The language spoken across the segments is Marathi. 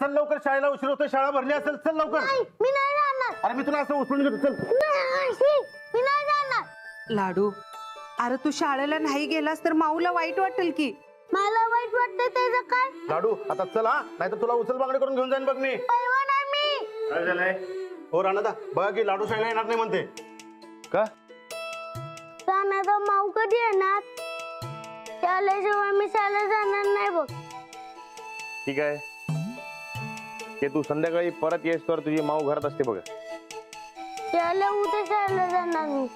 चल लवकर, शाळेला उशीर होतोय, शाळा भरली असेल, चल लवकर. मी नाही जाणार. अरे मी तुला असं उचलून घेतो, चल. मी नाही जाणार. लाडू, अरे तू शाळेला नाही गेलास तर माऊला वाईट वाटेल की. मला वाईट वाटतं त्याचं काय? लाडू आता चल हा, नाही तर तुला उचल बांगडे करून घेऊन जाईन बघ मी. पैवा नाही मी. काय झालंय? हो राणादा, बघा की लाडू शाळेला येणार नाही म्हणते. का? राणादा माऊ कधी येणार? त्याल्याशिवाय मी शाळेला जाणार नाही बघ. ठीक आहे, ते तू संध्याकाळी परत येस तर तुझी माऊ घरात असते बघ. त्याला उद्या शाळेला जाणार मी.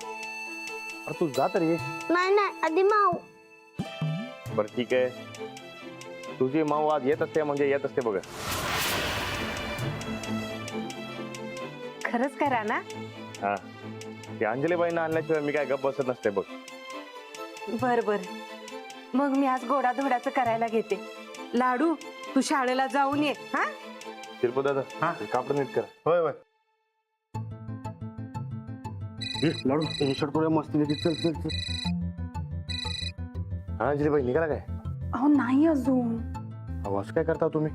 अरे तू जा तर ये. नाही आधी माऊ. बरं ठीक आहे, तुझी माऊ आज येत असते म्हणजे येत असते बघ. खरंच करा ना. हा, ते अंजलीबाईंना आणल्याशिवाय मी काय गप्प बसत नसते बघ. बर बर, मग मी आज गोडाधोडाचं करायला घेते. लाडू, तू शाळेला जाऊन ये. हा, शिरपू दादा, हा? कापड नीट कर. होय होय. लाडू इन्शर्ट करूया मस्त पैकी. चल चल चल. हा अंजलीबाई निघाला काय? अहो नाही अजून. आवाज काय करता तुम्ही?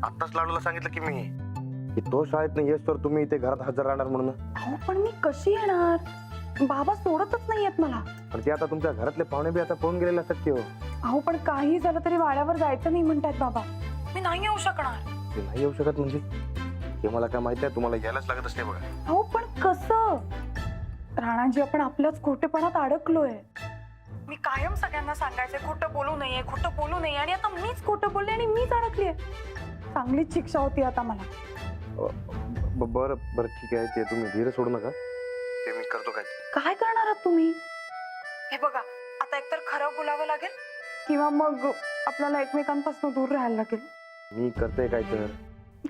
आत्ताच लाडूला सांगितलं की मी की तो शाळेत नाही येस तर तुम्ही इथे घरात हजर राहणार म्हणून. अहो पण मी कशी येणार? बाबा सोडतच नाहीयेत मला. पण ते आता तुमच्या घरातले पाहुणे बी आता पळून गेलेले असतात की हो. अहो पण काही झालं तरी वाड्यावर जायचं नाही म्हणतात बाबा. मी नाही येऊ शकणार. ते नाही येऊ शकत म्हणजे? ते मला काय माहिती आहे, तुम्हाला यायलाच लागत असते बघा. अहो पण कसं? राणाजी, आपण आपल्याच खोटेपणात अडकलोय. मी कायम सगळ्यांना सांगायचंय खोटं बोलू नये, खोटं बोलू नये, आणि आता मीच खोटं बोलले आणि मीच अडकलीये. चांगलीच शिक्षा होती आता मला. बरं बरं ठीक आहे, ते तुम्ही धीर सोडू नका, ते मी करतो काय. काय करणार आहात तुम्ही? हे बघा, आता एकतर खरं बोलावं लागेल किंवा मग आपल्याला एकमेकांपासून दूर राहायला लागेल. मी करते काय तर.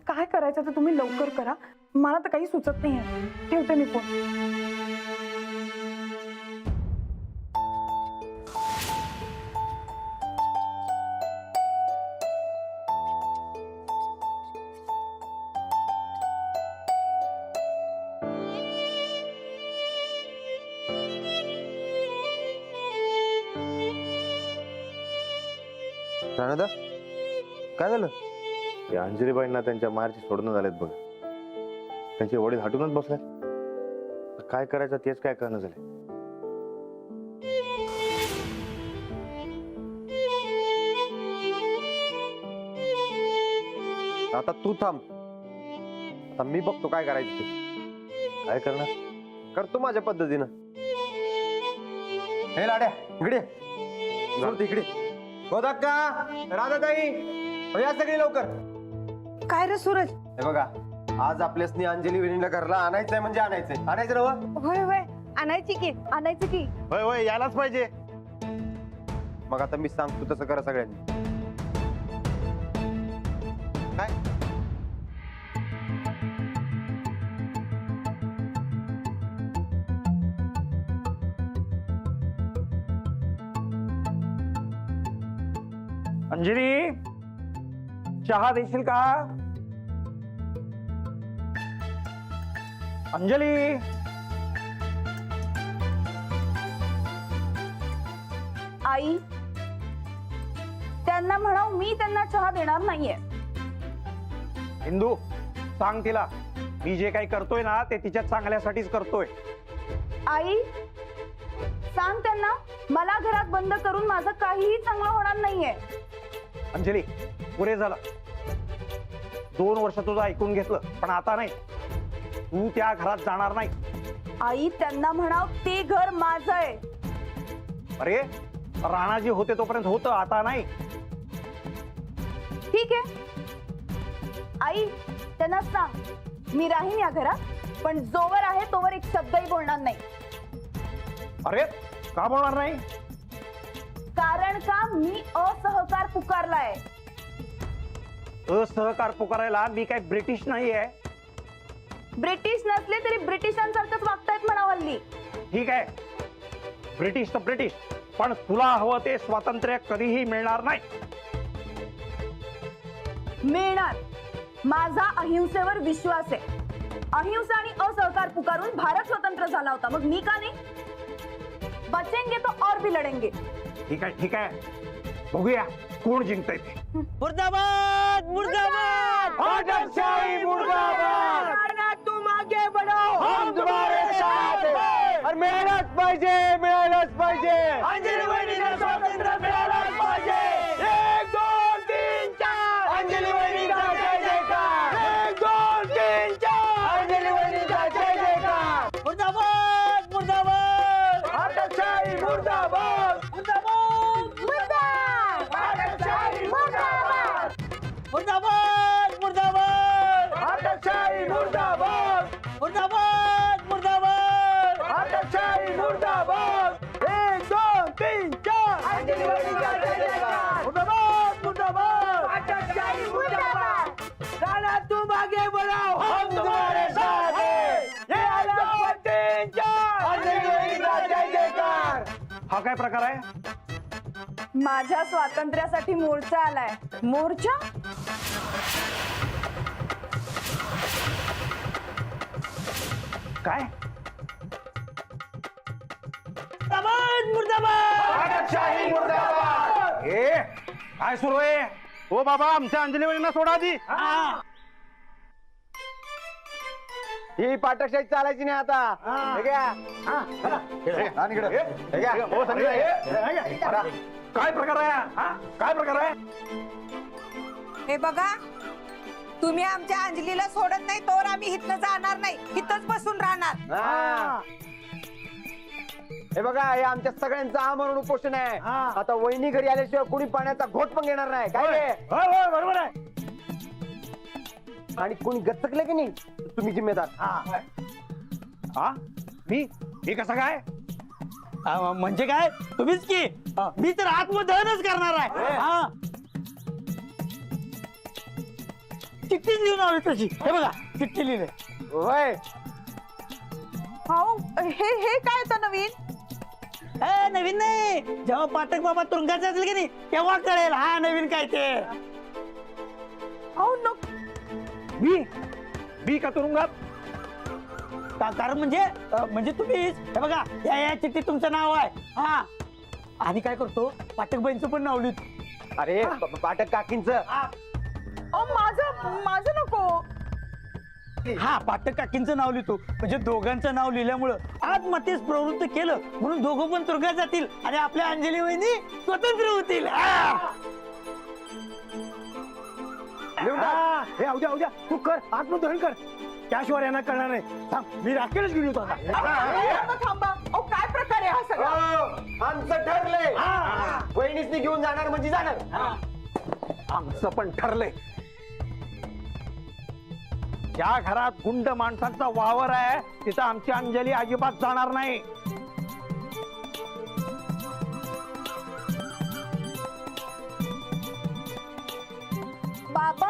काय करायचं तर तुम्ही लवकर करा, मला तर काही सुचत नाहीये. ठेवते मी फोन. राणादा, काय झालं? ते अंजलीबाईंना त्यांच्या माहेरची सोडणं झालेत बघ. त्यांचे वडील हटूनच बसलेत. काय करायचं तेच काय करणं झाले. आता तू थांब, आता मी बघतो काय करायचं ते. काय करणार? करतो माझ्या पद्धतीनं. हे लाड्या इकडे सोड, इकडे गोदाक्का, राधाताई, या सगळी लवकर. काय रे सूरज? हे बघा, आज आपल्यासनी अंजली वहिनीला घरला आणायचंय म्हणजे आणायचंय. आणायचं ना व? होय होय, आणायची की, आणायची की. होय होय, यायलाच पाहिजे. मग आता मी सांगतो तसं करा सगळ्यांनी. काय? अंजली, चहा देशील का? अंजली, आई, त्यांना म्हणाव मी त्यांना चहा देणार नाहीये. हिंदू, सांग तिला मी जे काही करतोय ना ते तिच्या चांगल्यासाठीच करतोय. आई, सांग त्यांना मला घरात बंद करून माझं काहीही चांगलं होणार नाहीये. अंजली, पुरे झालं. 2 वर्ष तुझं ऐकून घेतलं, पण आता नाही. तू त्या घरात जाणार नाही. आई, त्यांना म्हणाव ते घर माझं आहे. अरे, राणाजी होते तोपर्यंत होतं, आता नाही. ठीक आहे आई, त्यांना सांग मी राहीन या घरात, पण जोवर आहे तोवर एक शब्दही बोलणार नाही. अरे, का बोलणार नाही? कारण का मी असहकार पुकारलाय. असहकार पुकारायला मी काय ब्रिटिश नाही आहे. ब्रिटिश नसले तरी ब्रिटिशांसारखंच वागतायत म्हणा हल्ली. ठीक आहे, ब्रिटिश तर ब्रिटिश, पण तुला हवं ते स्वातंत्र्य कधीही मिळणार नाही. मिळणार. माझा अहिंसेवर विश्वास आहे. अहिंसा आणि असहकार पुकारून भारत स्वतंत्र झाला होता, मग मी का नाही? बचेंगे तो और भी लढेंगे. ठीक आहे, ठीक आहे, बघूया कोण जिंकतंय ते. मुर्दाबाद मुर्दाबाद मुर्दाबाद मुर्दाबाद अटकशाही मुर्दाबाद मुर्दाबाद मुर्दाबाद अटकशाही मुर्दाबाद 1 2 3 4 अंजली वहिनीचा जय जयकार मुर्दाबाद मुर्दाबाद अटकशाही मुर्दाबाद राणा तुम आगे बढ़ाओ हम तुम्हारे साथ हैं ये आला पट्टींचा अंजली वहिनीचा जय जयकार. हा काय प्रकार आहे? माझ्या स्वातंत्र्यासाठी मोर्चा आलाय. मोर्चा? काय? मुर्दाबाद मुर्दाबाद अटकशाही मुर्दाबाद. ए काय सुरू आहे? हो बाबा आमच्या अंजली वहिनींना सोडा आधी. ही पाटकशाही चालायची नाही आता. हे घ्या. आणि इकडं. हे घ्या. हो संजय काय प्रकार आहे हा? काय प्रकार आहे? हे बघा, तुम्ही आमच्या अंजलीला सोडत नाही तोवर आम्ही इथनं जाणार नाही, इथंच बसून राहणार. हा. हे बघा, हे आमच्या सगळ्यांचं आमरण उपोषण आहे. आता वहिनी घरी आल्याशिवाय कुणी पाण्याचा घोट पण घेणार नाही. काय रे? होय होय बरोबर आहे. आणि कोणी गचकलं की नाही तुम्ही जिम्मेदार. हा मी कसं काय? म्हणजे काय तुम्हीच की मी तर आत्मदहनच करणार आहे. हा चिठ्ठीच लिहून आली तशी. हे बघा चिठ्ठी लिहिले. होय. हो, हे काय तर नवीन? नवीन नाही, जेव्हा पाठक बाबा तुरुंगात जातील की नाही तेव्हा कळेल हा नवीन काय ते. हो न, मी का तुरुंगात? कारण म्हणजे तुम्ही हे बघा या चिठ्ठीत तुमचं नाव आहे. हा आणि काय करतो पाठक बाईंचं पण नाव लिहितो. अरे पाठक काकींचं. माझं नको. हा पाठक काकींचं नाव लिहितो म्हणजे दोघांचं नाव लिहिल्यामुळं आत्महत्येस प्रवृत्त केलं म्हणून दोघं पण तुरुंगात जातील आणि आपल्या अंजली वहिनी स्वतंत्र होतील. हे उद्या तू कर आत्मदहन कर. त्याशिवाय यांना कळणार नाही. थांब, मी राखेलच घेऊन येतो आता. थांबा. अहो, काय प्रकार आहे हा सगळा? आमचं ठरलंय. वहिनीसनी घेऊन जाणार म्हणजे जाणार. आमचं पण ठरलंय. ज्या घरात गुंड माणसांचा वावर आहे तिथं आमची अंजली अजिबात जाणार नाही. बाबा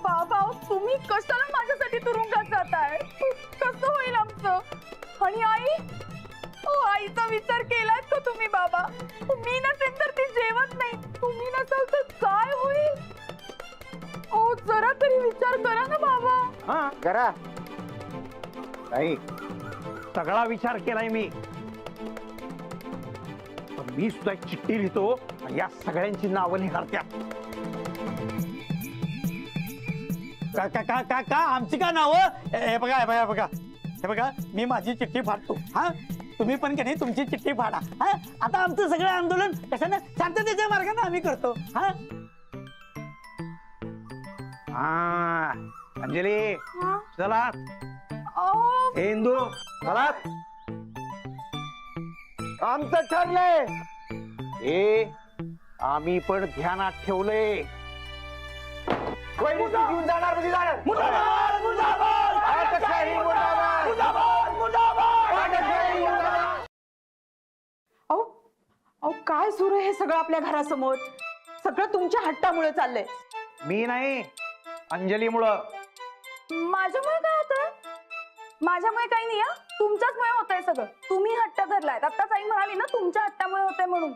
बाबा तुम्ही कशाला माझ्यासाठी तुरुंगात जाताय? कसं होईल आमचं? आणि आई? आईचा विचार केलाय का तुम्ही बाबा? मी नसेल तर ती जेवत नाही. तुम्ही नसाल तर काय होईल? जरा तरी विचार करा ना बाबा. करा. नाही, सगळा विचार केलाय मी. पण मी सुद्धा एक चिठ्ठी लिहितो आणि या सगळ्यांची नावं लिहिणार त्यात. का आमची का नाव? हे बघा मी माझी चिठ्ठी फाडतो. हा तुम्ही पण की नाही तुमची चिठ्ठी फाडा. हा आता आमचं सगळं आंदोलन कशानं शांततेच्या मार्गाने आम्ही करतो. हा अंजली चला. इंदू चला. आमचं ठरलंय. आम्ही पण ध्यानात ठेवलंय. वहिनीसनी घेऊन जाणार म्हणजे जाणार. मुर्दाबाद मुर्दाबाद अटकशाही मुर्दाबाद. मुर्दाबाद मुर्दाबाद अटकशाही मुर्दाबाद. अहो, काय सुरू आहे हे सगळं आपल्या घरासमोर? सगळं तुमच्या हट्टामुळे चाललंय. मी नाही, अंजलीमुळं. माझ्यामुळे काय होतंय? माझ्यामुळे काही नाही. तुमच्याचमुळे होतंय सगळं. तुम्ही हट्ट धरलाय. आत्ताच आई म्हणाली ना तुमच्या हट्टामुळे होतंय म्हणून.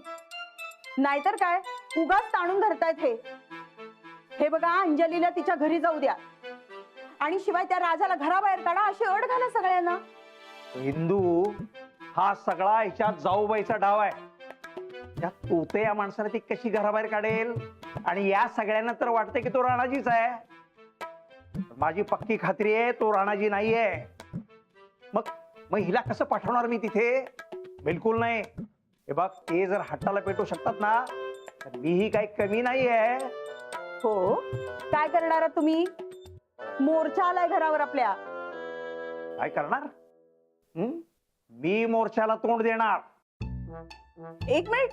नाहीतर काय, उगाच ताणून धरतायत हे बघा, अंजलीला तिच्या घरी जाऊ द्या आणि शिवाय त्या राजाला घराबाहेर काढा अशी अट घाला सगळ्यांना. हिंदू हा सगळा हिच्यात जाऊबाईचा डाव आहे. त्या तोते या माणसाला ती कशी घराबाहेर काढेल? आणि या सगळ्यांना तर वाटतंय की तो राणाजीच आहे. माझी पक्की खात्री आहे तो राणाजी नाहीये. मग हिला कसं पाठवणार मी तिथे? बिलकुल नाही. हे बघ, ते जर हट्टाला पेटू शकतात ना तर मीही काही कमी नाहीये. हो, काय करणार तुम्ही? मोर्चा आलाय घरावर आपल्या. काय करणार? मी मोर्चाला तोंड देणार. एक मिनिट,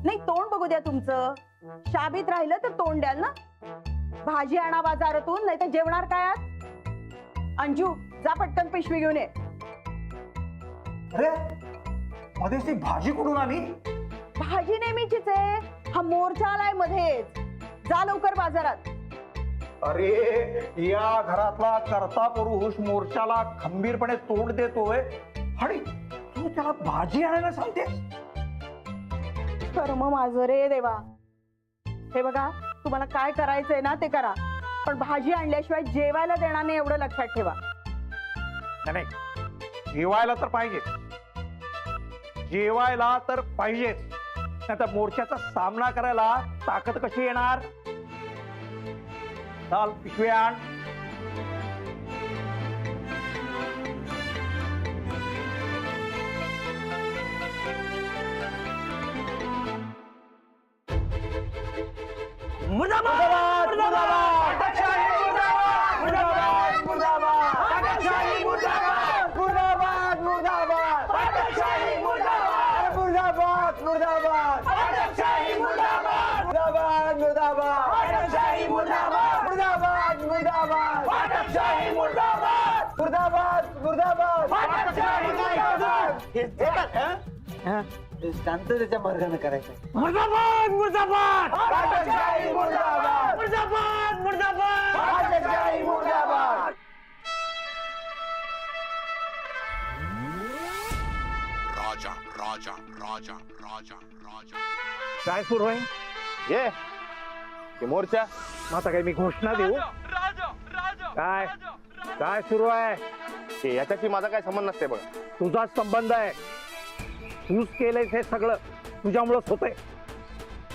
नाही तोंड बघू द्या तुमचं. शाबीत राहिलं तर तोंड द्याल ना. भाजी आणा बाजारातून, नाही तर जेवणार काय आहात? अंजू, जा पटकन पिशवी घेऊन ये. अरे मध्येच ती भाजी कुठून आली? भाजी नेहमीचीच आहे, हा मोर्चा आलाय मध्येच. जा लवकर बाजारात. अरे या घरातला करता पुरुष मोर्चाला खंबीरपणे तोंड देतोय आणि तू त्याला भाजी आणायला सांगतेस? कर्म माझं रे देवा. हे बघा, तुम्हाला काय करायचंय ना ते करा, पण भाजी आणल्याशिवाय जेवायला देणार नाही एवढं लक्षात ठेवा. नाही, जेवायला तर पाहिजे, जेवायला तर पाहिजेच. आता मोर्चाचा सामना करायला ताकद कशी येणार? चाल पिशवी आण. मुर्दाबाद मुर्दाबाद मुर्दाबाद मुर्दाबाद मुर्दाबाद मुर्दाबाद मुर्दाबाद मुर्दाबाद मुर्दाबाद मुर्दाबाद मुर्दाबाद मुर्दाबाद मुर्दाबाद. शांततेच्या मार्गाने करायचं. मुर्दाबाद मुर्दाबाद मुर्दाबाद मुर्दाबाद मुर्दाबाद मुर्दाबाद. राजा राजा राजा राजा राजा. काय सुरू आहे? ये ते मोर्चा. आता काय मी घोषणा देऊ? काय काय सुरू आहे? हे याच्याशी माझा काय संबंध नसते बघा. तुझाच संबंध आहे. तूच केलंयस हे सगळं, तुझ्यामुळंच होतंय.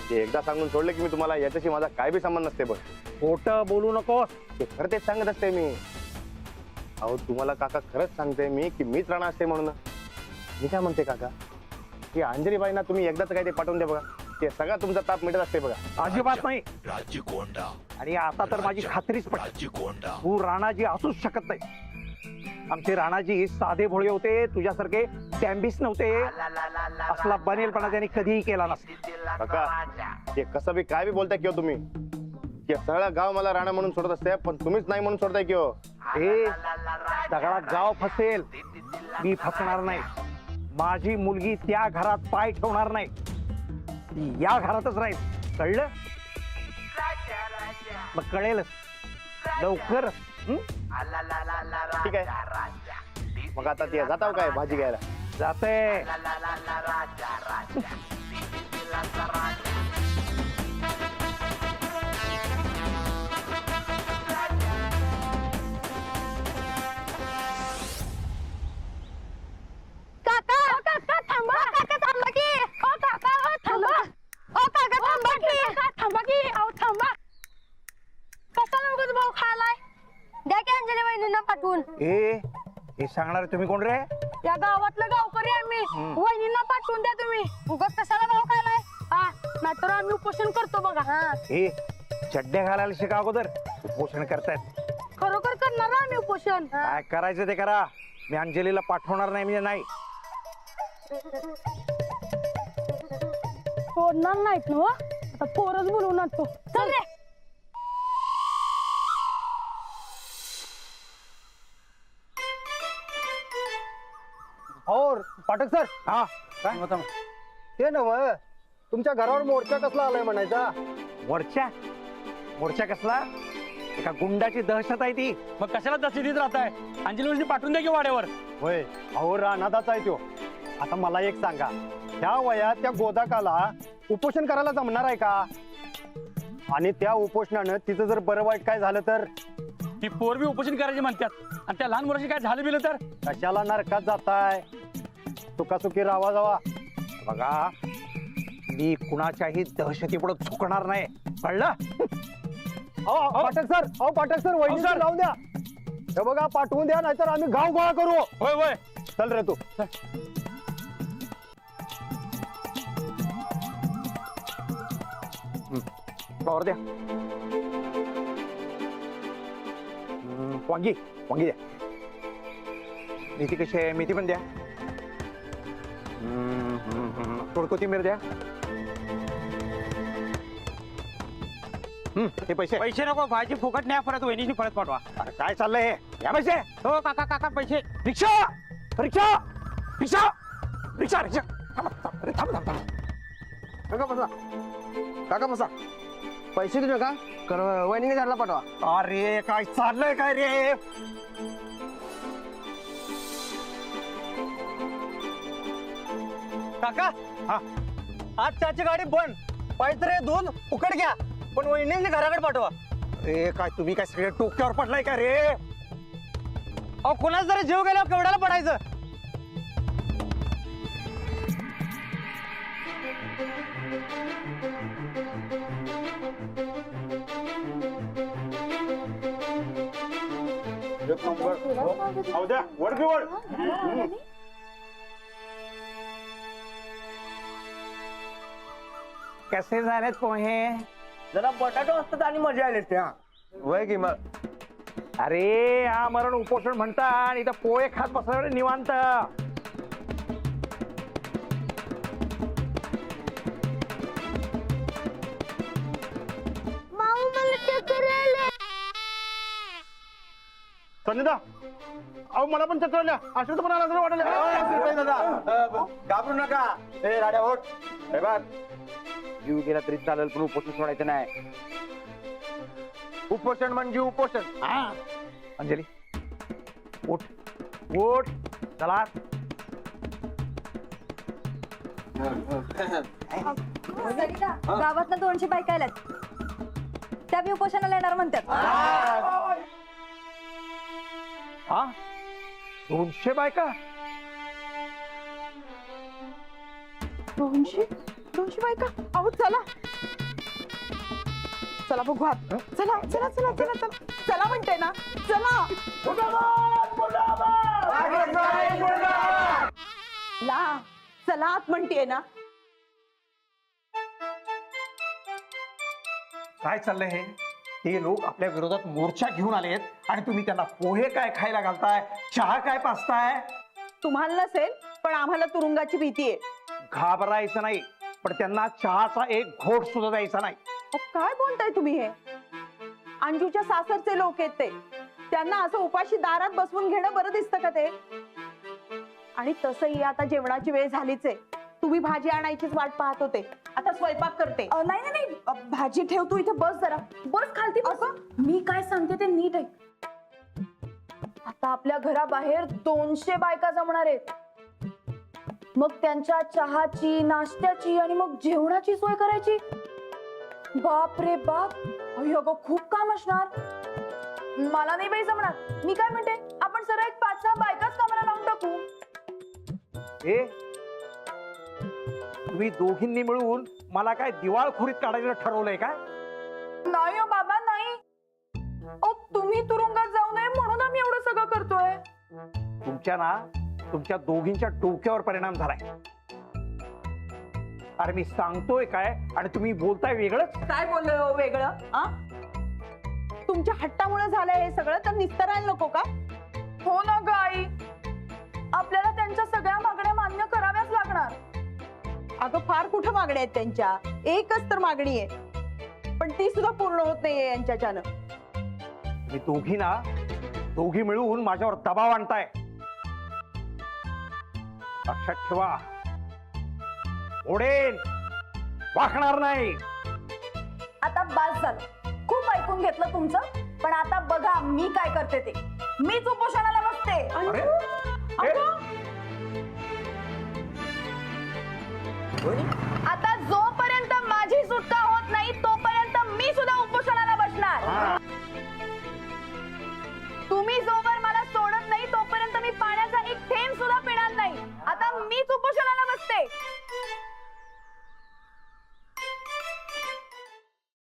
ते एकदा सांगून सोडलं की मी तुम्हाला याच्याशी माझा काय बी संबंध नसते बघ. खोटं बोलू नकोस. ते खरं तेच सांगत असते मी. अहो तुम्हाला काका खरंच सांगते मी की मीच राहणार असते म्हणून. मी काय म्हणते काका, की अंजलीबाईंना तुम्ही एकदाच काय ते पाठवून द्या बघा, ते सगळा तुमचा ताप मिटत असते बघा. अजिबात नाही. राज्य कोंडा आणि आता तर माझी खात्रीच पडते, राज्य कोंडा. तू राणाजी असूच शकत नाही. आमचे राणाजी साधे भोळे होते, तुझ्यासारखे टॅम्बिस नव्हते. असला बनेलपणा त्यांनी कधीही केला नसता. काका ते कसं बी काय बी बोलताय किंवा तुम्ही, की सगळं गाव मला राणा म्हणून सोडत असते, पण तुम्हीच नाही म्हणून सोडताय किंवा. हे सगळा गाव फसेल, मी फसणार नाही. माझी मुलगी त्या घरात पाय ठेवणार नाही, ती या घरातच राहील. कळलं? मग कळेलच लवकर. ठीक आहे, मग आता ते जाताव काय भाजी घ्यायला? जाते. काका काका थांबा, काका थांबा की. ओ काका ओ थांबा, ओ काका थांबा की. थांबा की, अहो थांबा. कशाला उगाच भाऊ खायलाय? द्या की अंजली वहिनींना पाठवून. हे सांगणार तुम्ही कोण रे? या गावातलं गावकरी आम्ही, वहिनींना पाठवून द्या तुम्ही. उगाच कशाला भाऊ खायलाय? हा, नाहीतर आम्ही उपोषण करतो बघा. हा, हे चड्ड्या घालायला शिका अगोदर. उपोषण करतायत. खरोखर करणार ना आम्ही उपोषण. काय करायचं ते करा. मी अंजलीला पाठवणार नाही म्हणजे नाही. सोडणार नाहीत ना. आता पोरच बोलवून आणतो. चल रे. और पाठक सर, हा ते नव तुमच्या घरावर मोर्चा कसला आलाय म्हणायचा? मोर्चा? मोर्चा कसला? एका गुंडाची दहशत आहे ती. मग कशाला दहशतीत राहताय? अंजली पाठवून द्या की वाड्यावर. होय, अहो रानादाच आहे तो. आता मला एक सांगा, ह्या वयात त्या गोदाकाला उपोषण करायला जमणार आहे का? आणि त्या उपोषणानं तिचं जर बरं वाईट काय झालं तर? ती पोरबी उपोषण करायची म्हणतात आणि त्या लहान मुलाशी काय झालं बिलं तर? कशाला नरकात जाताय? सुखासुखी राहावा जावा. बघा, मी कुणाच्याही दहशतीपुढे झुकणार नाही. कळलं? पाठक सर, अहो पाठक सर, वहिनी सर. लावून द्या. हे बघा, पाठवून द्या, नाहीतर आम्ही गाव गोळा करू. होय होय. चल रे तू. फ्लॉवर द्या. वांगी वांगी द्या. मेथी कशी आहे? मेथी पण द्या. थोडी कोथिंबीर द्या. हे पैसे पैसे नको, भाजी फुकट नाही, परत वहिनीची परत पाठवा. अरे काय चाललंय हे या पैसे हो काका काका पैसे. रिक्षा रिक्षा रिक्षा रिक्षा रिक्षा थांबा, थांबा, अरे थांब थांब थांब काका बसा काका बसा पैसे तुझे का कर वहिनी घरला पाठवा. अरे काय चाललंय काय रे काका हा आज चहाची गाडी बंद, पाहिजे रे दूध फुकट घ्या, पण वहिनीने घराकडे पाठवा. अरे काय तुम्ही काय सगळे डोक्यावर पडलाय का रे अहो कोणाच जरी जीव गेल्यावर केवढ्याला पडायचं. जाऊ द्या वड की वड. कसे झालेत पोहे? जरा बटाटो असतात आणि मजा आली असते. हा वय की मग अरे हा मरण उपोषण म्हणता आणि इथं पोहे खात बसणार निवांत. माऊ मला चक्कर आले. संजयदा अहो मला पण चक्कर आल्या अश्वत पण आला असं वाटलं. दादा घाबरू नका. ए राड्या होट हे बघ जीव गेला तरी चालेल पण उपोषण सोडायचं नाही. उपोषण म्हणजे उपोषण. अंजली उठ उठ चला. गावात 200 बायका आल्यात, त्या बी उपोषणाला येणार म्हणतात. हा 200 बायका? 200 बायका. अहो चला चला बघू आत. चला चला चला चला चला चला म्हणते ना. चला ला चला आत म्हणते ना. काय चाललंय हे? ते लोक आपल्या विरोधात मोर्चा घेऊन आलेत आणि तुम्ही त्यांना पोहे काय खायला घालताय, चहा काय पाचताय? तुम्हाला नसेल पण आम्हाला तुरुंगाची भीती आहे. घाबरायचं नाही, पण त्यांना चहाचा एक घोट सुद्धा द्यायचा नाही. अहो, काय बोलताय तुम्ही हे? अंजूच्या सासरचे लोक आहेत ते, त्यांना असं उपाशी दारात बसवून घेणं बरं दिसतं का ते? आणि तसंही आता जेवणाची वेळ झालीच आहे. तुम्ही भाजी आणायचीच वाट पाहत होते, आता स्वयंपाक करते. नाही नाही नाही, भाजी ठेव तू इथे, बस जरा बस खालती बस. मी काय सांगते ते नीट आहे. आता आपल्या घराबाहेर 200 बायका जमणार आहेत. मग त्यांच्या चहाची, नाश्त्याची आणि मग जेवणाची सोय करायची. बाप रे बाप, अगं खूप काम असणार. मला नाही बाई जमणार. मी काय म्हणते, आपण सरळ 5-6 बायकाच कामाला लावून टाकू. ए तुम्ही दोघींनी मिळून मला काय दिवाळखोरीत काढायला ठरवलंय का? नाही हो बाबा नाही. ओ तुम्ही तुरुंगात जाऊ नये म्हणून आम्ही एवढं सगळं करतोय. तुमच्या दोघींच्या डोक्यावर परिणाम झालाय. अरे मी सांगतोय काय आणि तुम्ही बोलताय वेगळंच. काय बोललोय हो वेगळं? आ? तुमच्या हट्टामुळे झालंय हे सगळं, तर निस्तरायला नको का? हो ना ग आई, आपल्याला त्यांच्या सगळ्या मागण्या मान्य कराव्याच लागणार. अगं फार कुठं मागण्या आहेत त्यांच्या, एकच तर मागणी आहे, पण ती सुद्धा पूर्ण होत नाहीये यांच्याच्यानं. तुम्ही दोघी मिळून माझ्यावर दबाव आणताय. लक्षात ठेवा, ओढेल, वाकणार नाही. आता बास झालं, खूप ऐकून घेतलं तुमचं. पण आता बघा मी काय करते ते. मीच उपोषणाला बसते. अरे आता जोपर्यंत